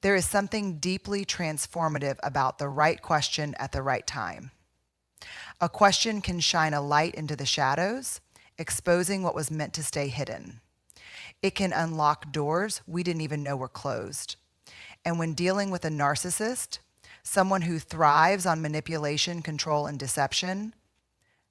There is something deeply transformative about the right question at the right time. A question can shine a light into the shadows, exposing what was meant to stay hidden. It can unlock doors we didn't even know were closed. And when dealing with a narcissist, someone who thrives on manipulation, control, and deception,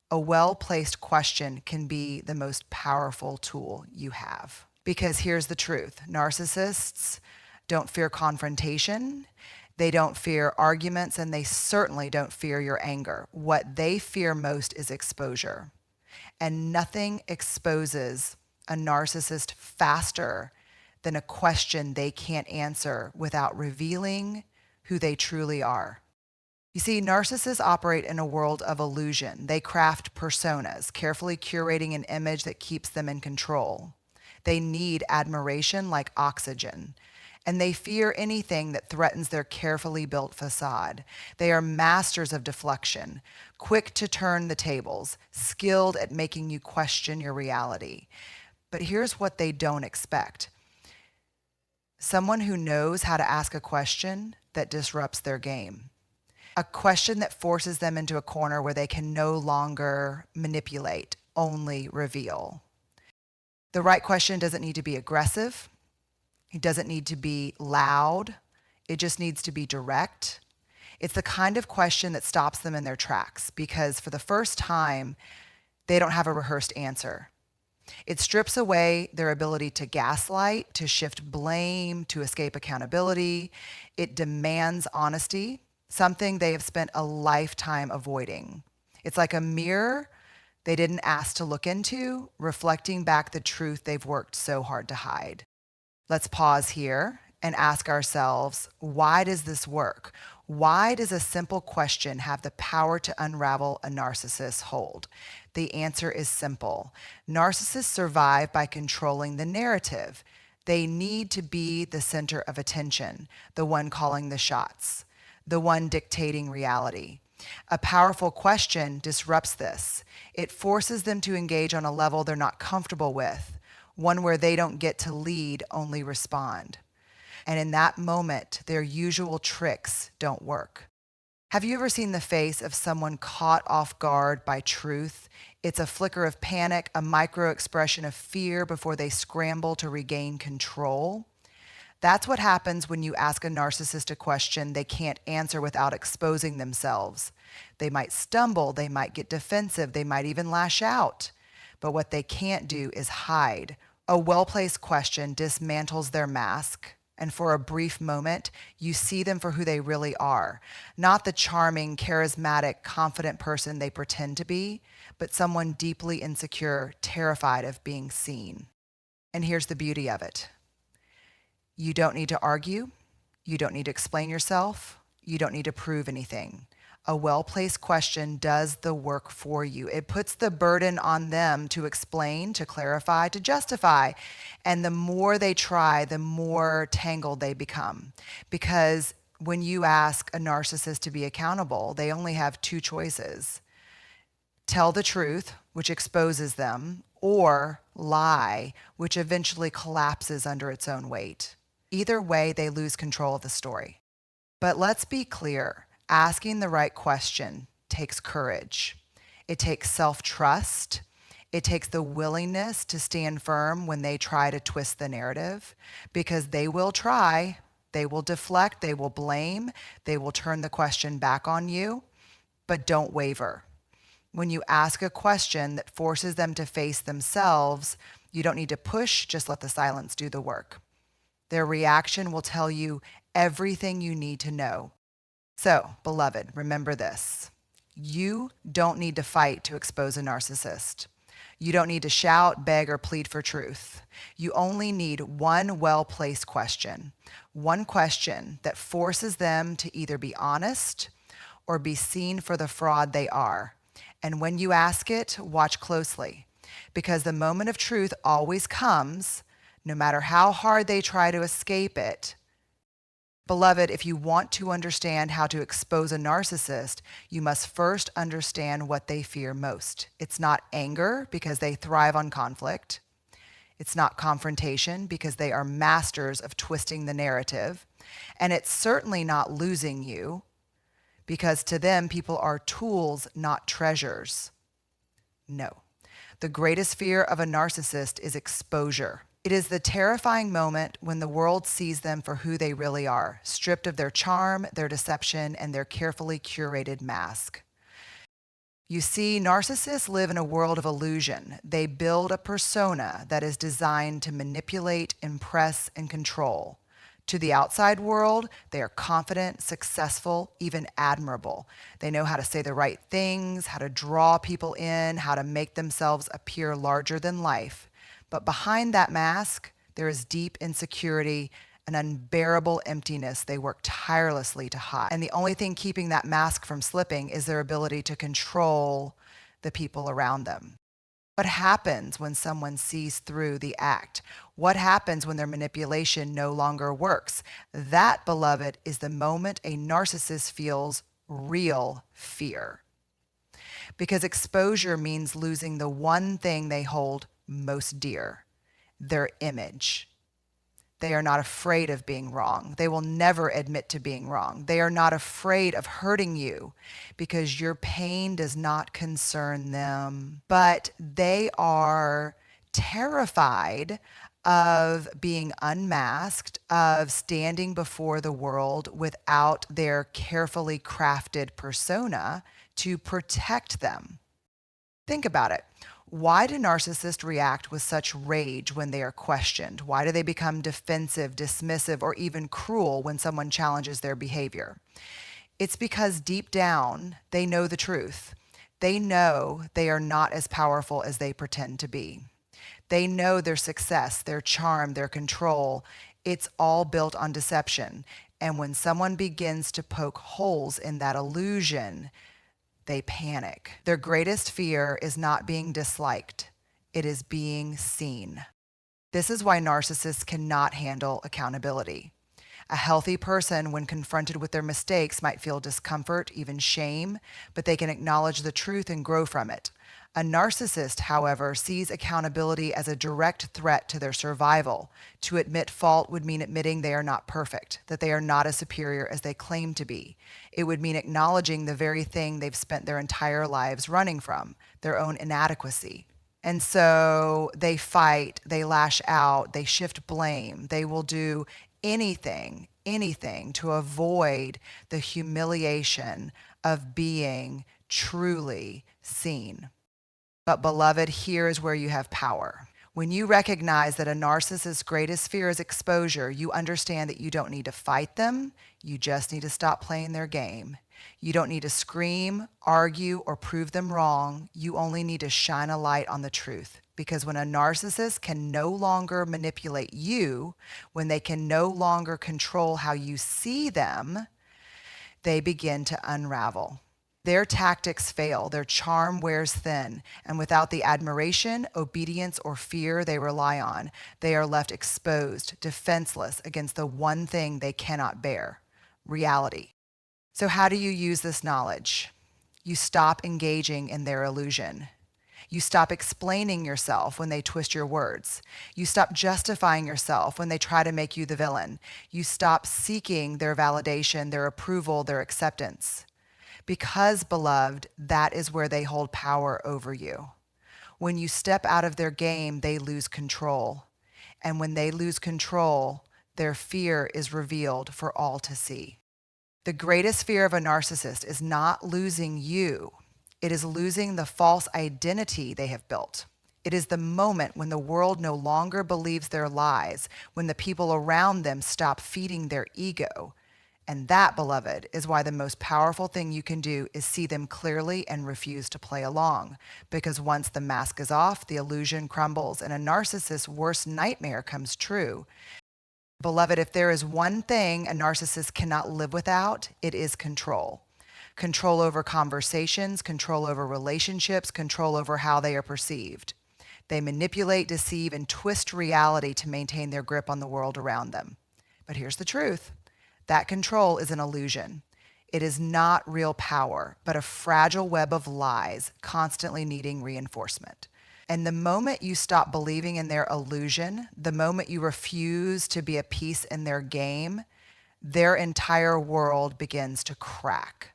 a well-placed question can be the most powerful tool you have. Because here's the truth: narcissists don't fear confrontation, they don't fear arguments, and they certainly don't fear your anger. What they fear most is exposure. And nothing exposes a narcissist faster than a question they can't answer without revealing who they truly are. You see, narcissists operate in a world of illusion. They craft personas, carefully curating an image that keeps them in control. They need admiration like oxygen, and they fear anything that threatens their carefully built facade. They are masters of deflection, quick to turn the tables, skilled at making you question your reality. But here's what they don't expect: someone who knows how to ask a question that disrupts their game. A question that forces them into a corner where they can no longer manipulate, only reveal. The right question doesn't need to be aggressive. It doesn't need to be loud. It just needs to be direct. It's the kind of question that stops them in their tracks because for the first time, they don't have a rehearsed answer. It strips away their ability to gaslight, to shift blame, to escape accountability. It demands honesty, something they have spent a lifetime avoiding. It's like a mirror they didn't ask to look into, reflecting back the truth they've worked so hard to hide. Let's pause here and ask ourselves, why does this work? Why does a simple question have the power to unravel a narcissist's hold? The answer is simple. Narcissists survive by controlling the narrative. They need to be the center of attention, the one calling the shots, the one dictating reality. A powerful question disrupts this. It forces them to engage on a level they're not comfortable with, one where they don't get to lead, only respond. And in that moment, their usual tricks don't work. Have you ever seen the face of someone caught off guard by truth? It's a flicker of panic, a micro expression of fear before they scramble to regain control. That's what happens when you ask a narcissist a question they can't answer without exposing themselves. They might stumble, they might get defensive, they might even lash out. But what they can't do is hide. A well-placed question dismantles their mask, and for a brief moment, you see them for who they really are. Not the charming, charismatic, confident person they pretend to be, but someone deeply insecure, terrified of being seen. And here's the beauty of it. You don't need to argue. You don't need to explain yourself. You don't need to prove anything. A well-placed question does the work for you. It puts the burden on them to explain, to clarify, to justify. And the more they try, the more tangled they become. Because when you ask a narcissist to be accountable, they only have two choices: tell the truth, which exposes them, or lie, which eventually collapses under its own weight. Either way, they lose control of the story. But let's be clear. Asking the right question takes courage. It takes self-trust. It takes the willingness to stand firm when they try to twist the narrative, because they will try, they will deflect, they will blame, they will turn the question back on you, but don't waver. When you ask a question that forces them to face themselves, you don't need to push, just let the silence do the work. Their reaction will tell you everything you need to know. So, beloved, remember this. You don't need to fight to expose a narcissist. You don't need to shout, beg, or plead for truth. You only need one well-placed question. One question that forces them to either be honest or be seen for the fraud they are. And when you ask it, watch closely, because the moment of truth always comes, no matter how hard they try to escape it. Beloved, if you want to understand how to expose a narcissist, you must first understand what they fear most. It's not anger, because they thrive on conflict. It's not confrontation, because they are masters of twisting the narrative. And it's certainly not losing you, because to them, people are tools, not treasures. No. The greatest fear of a narcissist is exposure. It is the terrifying moment when the world sees them for who they really are, stripped of their charm, their deception, and their carefully curated mask. You see, narcissists live in a world of illusion. They build a persona that is designed to manipulate, impress, and control. To the outside world, they are confident, successful, even admirable. They know how to say the right things, how to draw people in, how to make themselves appear larger than life. But behind that mask, there is deep insecurity, an unbearable emptiness they work tirelessly to hide. And the only thing keeping that mask from slipping is their ability to control the people around them. What happens when someone sees through the act? What happens when their manipulation no longer works? That, beloved, is the moment a narcissist feels real fear. Because exposure means losing the one thing they hold most dear, their image. They are not afraid of being wrong. They will never admit to being wrong. They are not afraid of hurting you because your pain does not concern them. But they are terrified of being unmasked, of standing before the world without their carefully crafted persona to protect them. Think about it. Why do narcissists react with such rage when they are questioned? Why do they become defensive, dismissive, or even cruel when someone challenges their behavior? It's because deep down, they know the truth. They know they are not as powerful as they pretend to be. They know their success, their charm, their control. It's all built on deception. And when someone begins to poke holes in that illusion, they panic. Their greatest fear is not being disliked. It is being seen. This is why narcissists cannot handle accountability. A healthy person, when confronted with their mistakes, might feel discomfort, even shame, but they can acknowledge the truth and grow from it. A narcissist, however, sees accountability as a direct threat to their survival. To admit fault would mean admitting they are not perfect, that they are not as superior as they claim to be. It would mean acknowledging the very thing they've spent their entire lives running from, their own inadequacy. And so they fight, they lash out, they shift blame, they will do anything to avoid the humiliation of being truly seen. But beloved, here is where you have power. When you recognize that a narcissist's greatest fear is exposure, you understand that you don't need to fight them. You just need to stop playing their game. You don't need to scream, argue, or prove them wrong. You only need to shine a light on the truth. Because when a narcissist can no longer manipulate you, when they can no longer control how you see them, they begin to unravel. Their tactics fail, their charm wears thin, and without the admiration, obedience, or fear they rely on, they are left exposed, defenseless against the one thing they cannot bear, reality. So how do you use this knowledge? You stop engaging in their illusion. You stop explaining yourself when they twist your words. You stop justifying yourself when they try to make you the villain. You stop seeking their validation, their approval, their acceptance. Because, beloved, that is where they hold power over you. When you step out of their game, they lose control. And when they lose control, their fear is revealed for all to see. The greatest fear of a narcissist is not losing you. It is losing the false identity they have built. It is the moment when the world no longer believes their lies, when the people around them stop feeding their ego. And that, beloved, is why the most powerful thing you can do is see them clearly and refuse to play along. Because once the mask is off, the illusion crumbles, and a narcissist's worst nightmare comes true. Beloved, if there is one thing a narcissist cannot live without, it is control. Control over conversations, control over relationships, control over how they are perceived. They manipulate, deceive, and twist reality to maintain their grip on the world around them. But here's the truth. That control is an illusion. It is not real power, but a fragile web of lies constantly needing reinforcement. And the moment you stop believing in their illusion, the moment you refuse to be a piece in their game, their entire world begins to crack.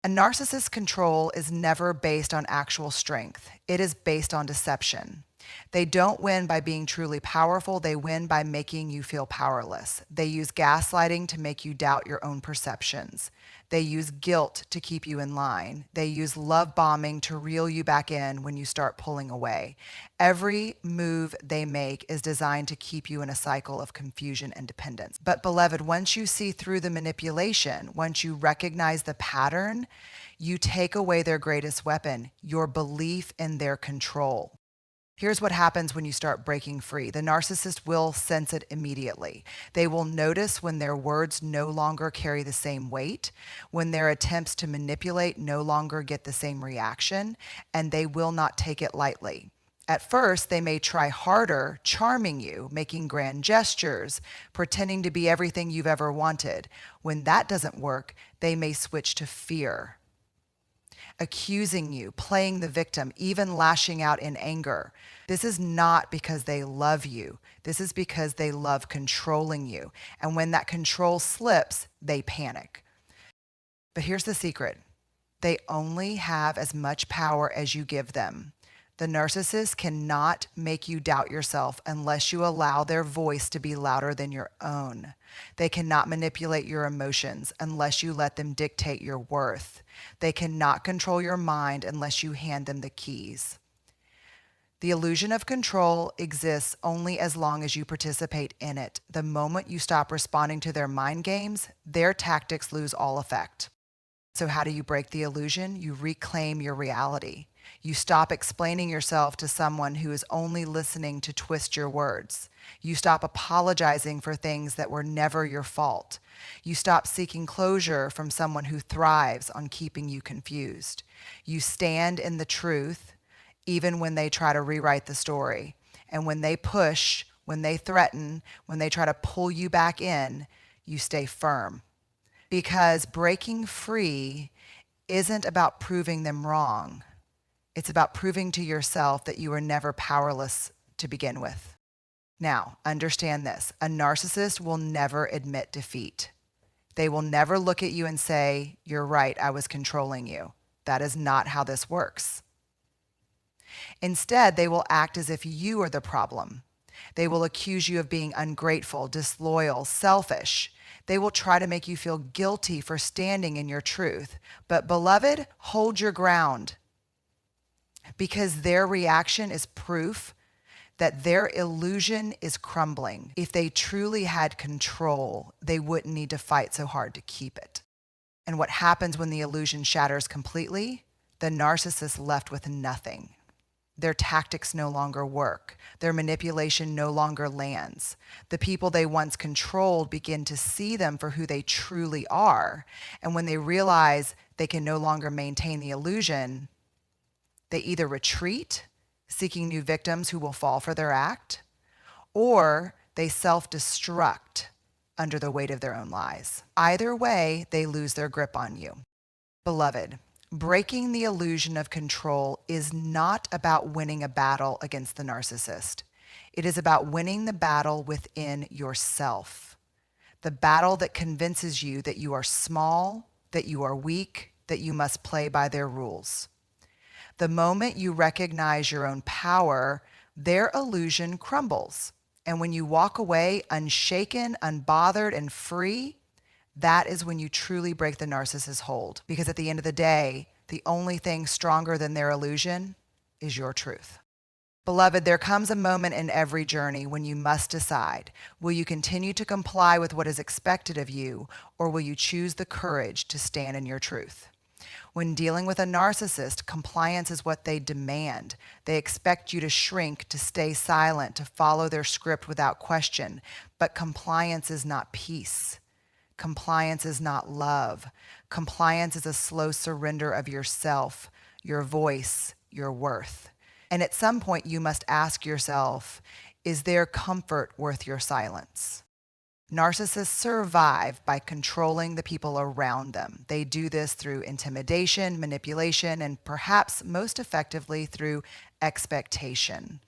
A narcissist's control is never based on actual strength. It is based on deception. They don't win by being truly powerful. They win by making you feel powerless. They use gaslighting to make you doubt your own perceptions. They use guilt to keep you in line. They use love bombing to reel you back in when you start pulling away. Every move they make is designed to keep you in a cycle of confusion and dependence. But beloved, once you see through the manipulation, once you recognize the pattern, you take away their greatest weapon, your belief in their control. Here's what happens when you start breaking free. The narcissist will sense it immediately. They will notice when their words no longer carry the same weight, when their attempts to manipulate no longer get the same reaction, and they will not take it lightly. At first, they may try harder, charming you, making grand gestures, pretending to be everything you've ever wanted. When that doesn't work, they may switch to fear, accusing you, playing the victim, even lashing out in anger. This is not because they love you. This is because they love controlling you. And when that control slips, they panic. But here's the secret. They only have as much power as you give them. The narcissist cannot make you doubt yourself unless you allow their voice to be louder than your own. They cannot manipulate your emotions unless you let them dictate your worth. They cannot control your mind unless you hand them the keys. The illusion of control exists only as long as you participate in it. The moment you stop responding to their mind games, their tactics lose all effect. So how do you break the illusion? You reclaim your reality. You stop explaining yourself to someone who is only listening to twist your words. You stop apologizing for things that were never your fault. You stop seeking closure from someone who thrives on keeping you confused. You stand in the truth, even when they try to rewrite the story. And when they push, when they threaten, when they try to pull you back in, you stay firm. Because breaking free isn't about proving them wrong. It's about proving to yourself that you were never powerless to begin with. Now, understand this. A narcissist will never admit defeat. They will never look at you and say, "You're right, I was controlling you." That is not how this works. Instead, they will act as if you are the problem. They will accuse you of being ungrateful, disloyal, selfish. They will try to make you feel guilty for standing in your truth. But beloved, hold your ground, because their reaction is proof that their illusion is crumbling. If they truly had control, they wouldn't need to fight so hard to keep it. And what happens when the illusion shatters completely? The narcissist left with nothing. Their tactics no longer work. Their manipulation no longer lands. The people they once controlled begin to see them for who they truly are. And when they realize they can no longer maintain the illusion, they either retreat, seeking new victims who will fall for their act, or they self-destruct under the weight of their own lies. Either way, they lose their grip on you. Beloved, breaking the illusion of control is not about winning a battle against the narcissist. It is about winning the battle within yourself. The battle that convinces you that you are small, that you are weak, that you must play by their rules. The moment you recognize your own power, their illusion crumbles. And when you walk away unshaken, unbothered, and free, that is when you truly break the narcissist's hold. Because at the end of the day, the only thing stronger than their illusion is your truth. Beloved, there comes a moment in every journey when you must decide, will you continue to comply with what is expected of you, or will you choose the courage to stand in your truth? When dealing with a narcissist, compliance is what they demand. They expect you to shrink, to stay silent, to follow their script without question. But compliance is not peace. Compliance is not love. Compliance is a slow surrender of yourself, your voice, your worth. And at some point, you must ask yourself, is their comfort worth your silence? Narcissists survive by controlling the people around them. They do this through intimidation, manipulation, and perhaps most effectively through expectation.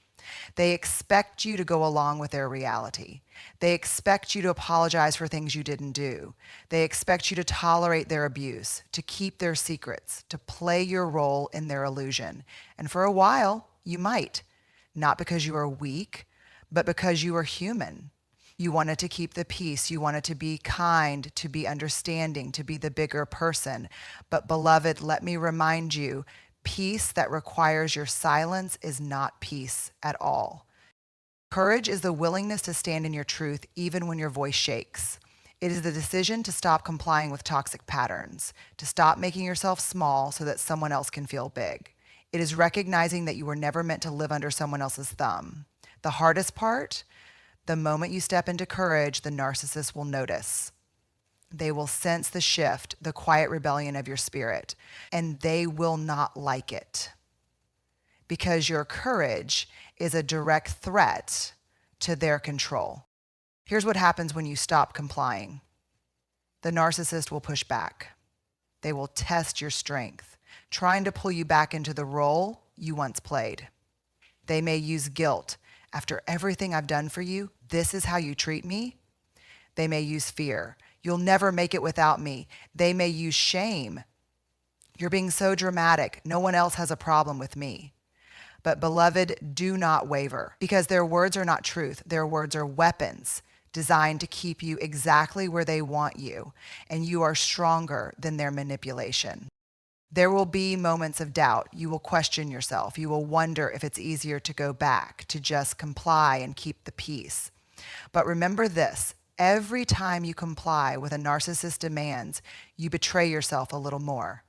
They expect you to go along with their reality. They expect you to apologize for things you didn't do. They expect you to tolerate their abuse, to keep their secrets, to play your role in their illusion. And for a while, you might. Not because you are weak, but because you are human. You wanted to keep the peace. You wanted to be kind, to be understanding, to be the bigger person. But beloved, let me remind you, peace that requires your silence is not peace at all. Courage is the willingness to stand in your truth even when your voice shakes. It is the decision to stop complying with toxic patterns, to stop making yourself small so that someone else can feel big. It is recognizing that you were never meant to live under someone else's thumb. The hardest part, the moment you step into courage, the narcissist will notice. They will sense the shift, the quiet rebellion of your spirit, and they will not like it. Because your courage is a direct threat to their control. Here's what happens when you stop complying. The narcissist will push back. They will test your strength, trying to pull you back into the role you once played. They may use guilt. After everything I've done for you, this is how you treat me. They may use fear. You'll never make it without me. They may use shame. You're being so dramatic. No one else has a problem with me. But beloved, do not waver, because their words are not truth. Their words are weapons designed to keep you exactly where they want you, and you are stronger than their manipulation. There will be moments of doubt. You will question yourself. You will wonder if it's easier to go back, to just comply and keep the peace. But remember this, every time you comply with a narcissist's demands, you betray yourself a little more.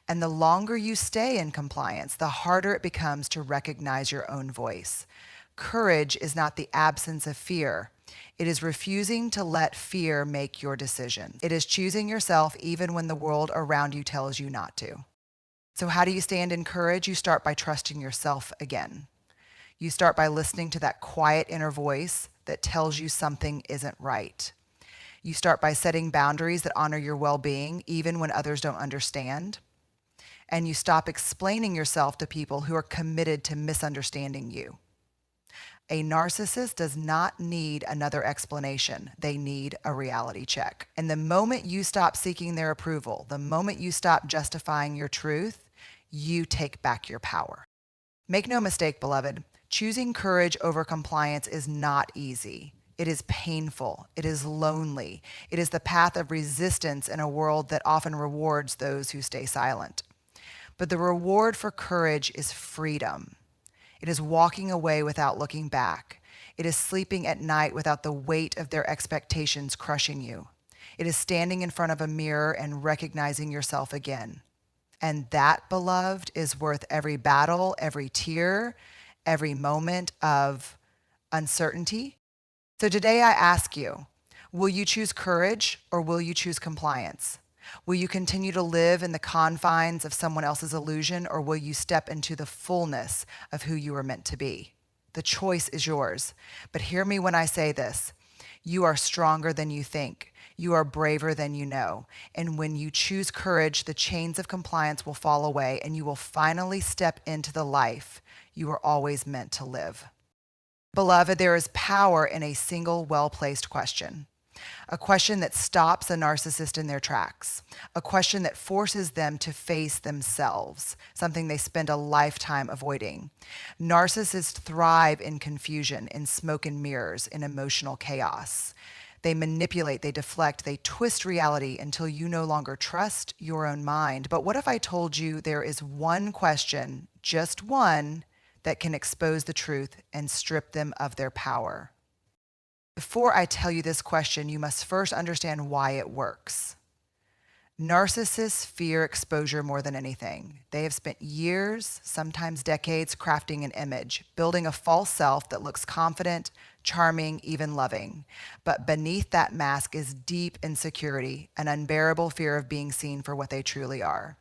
And the longer you stay in compliance, the harder it becomes to recognize your own voice. Courage is not the absence of fear. It is refusing to let fear make your decision. It is choosing yourself even when the world around you tells you not to. So how do you stand in courage? You start by trusting yourself again. You start by listening to that quiet inner voice that tells you something isn't right. You start by setting boundaries that honor your well-being, even when others don't understand. And you stop explaining yourself to people who are committed to misunderstanding you. A narcissist does not need another explanation. They need a reality check. And the moment you stop seeking their approval, the moment you stop justifying your truth, you take back your power. Make no mistake, beloved, choosing courage over compliance is not easy. It is painful. It is lonely. It is the path of resistance in a world that often rewards those who stay silent. But the reward for courage is freedom. It is walking away without looking back. It is sleeping at night without the weight of their expectations crushing you. It is standing in front of a mirror and recognizing yourself again. And that, beloved, is worth every battle, every tear, every moment of uncertainty. So today I ask you, will you choose courage or will you choose compliance? Will you continue to live in the confines of someone else's illusion, or will you step into the fullness of who you are meant to be? The choice is yours. But hear me when I say this. You are stronger than you think. You are braver than you know. And when you choose courage, the chains of compliance will fall away and you will finally step into the life you were always meant to live. Beloved, there is power in a single well-placed question. A question that stops a narcissist in their tracks. A question that forces them to face themselves, something they spend a lifetime avoiding. Narcissists thrive in confusion, in smoke and mirrors, in emotional chaos. They manipulate, they deflect, they twist reality until you no longer trust your own mind. But what if I told you there is one question, just one, that can expose the truth and strip them of their power? Before I tell you this question, you must first understand why it works. Narcissists fear exposure more than anything. They have spent years, sometimes decades, crafting an image, building a false self that looks confident, charming, even loving. But beneath that mask is deep insecurity, an unbearable fear of being seen for what they truly are.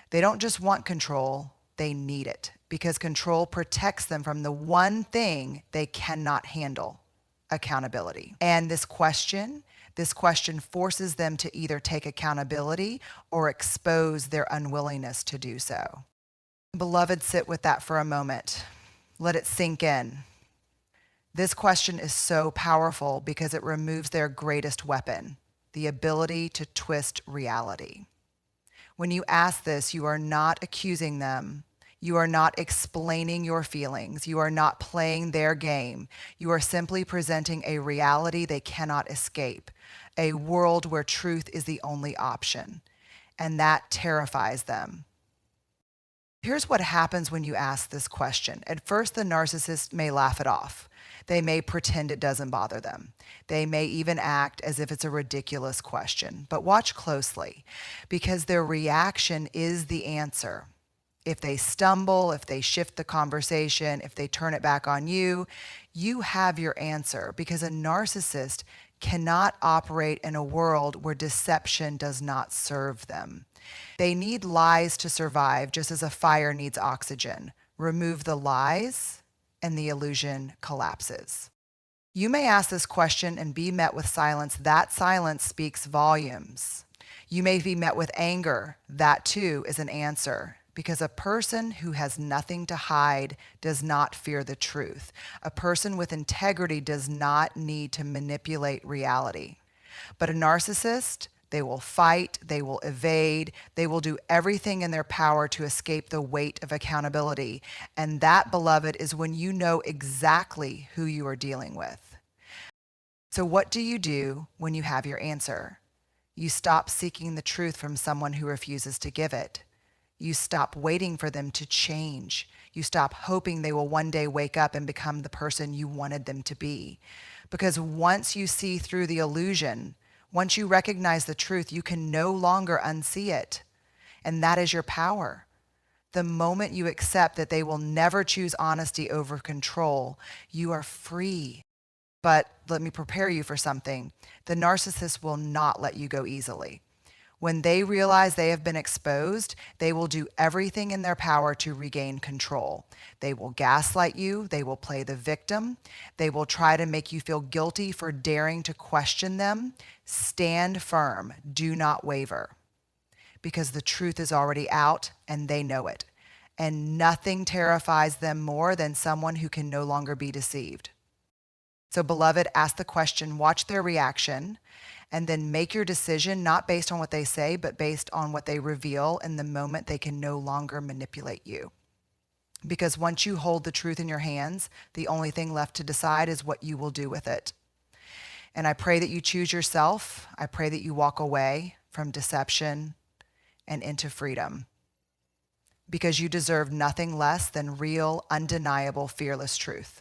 They don't just want control, they need it, because control protects them from the one thing they cannot handle: accountability. And this question forces them to either take accountability or expose their unwillingness to do so. Beloved, sit with that for a moment. Let it sink in. This question is so powerful because it removes their greatest weapon, the ability to twist reality. When you ask this, you are not accusing them. You are not explaining your feelings. You are not playing their game. You are simply presenting a reality they cannot escape, a world where truth is the only option. And that terrifies them. Here's what happens when you ask this question. At first, the narcissist may laugh it off. They may pretend it doesn't bother them. They may even act as if it's a ridiculous question. But watch closely, because their reaction is the answer. If they stumble, if they shift the conversation, if they turn it back on you, you have your answer, because a narcissist cannot operate in a world where deception does not serve them. They need lies to survive, just as a fire needs oxygen. Remove the lies, and the illusion collapses. You may ask this question and be met with silence. That silence speaks volumes. You may be met with anger. That too is an answer, because a person who has nothing to hide does not fear the truth. A person with integrity does not need to manipulate reality. But a narcissist, they will fight, they will evade, they will do everything in their power to escape the weight of accountability. And that, beloved, is when you know exactly who you are dealing with. So what do you do when you have your answer? You stop seeking the truth from someone who refuses to give it. You stop waiting for them to change. You stop hoping they will one day wake up and become the person you wanted them to be. Because once you see through the illusion, once you recognize the truth, you can no longer unsee it. And that is your power. The moment you accept that they will never choose honesty over control, you are free. But let me prepare you for something. The narcissist will not let you go easily. When they realize they have been exposed, they will do everything in their power to regain control. They will gaslight you. They will play the victim. They will try to make you feel guilty for daring to question them. Stand firm. Do not waver. Because the truth is already out and they know it. And nothing terrifies them more than someone who can no longer be deceived. So, beloved, ask the question, watch their reaction, and then make your decision not based on what they say, but based on what they reveal in the moment they can no longer manipulate you. Because once you hold the truth in your hands, the only thing left to decide is what you will do with it. And I pray that you choose yourself. I pray that you walk away from deception and into freedom. Because you deserve nothing less than real, undeniable, fearless truth.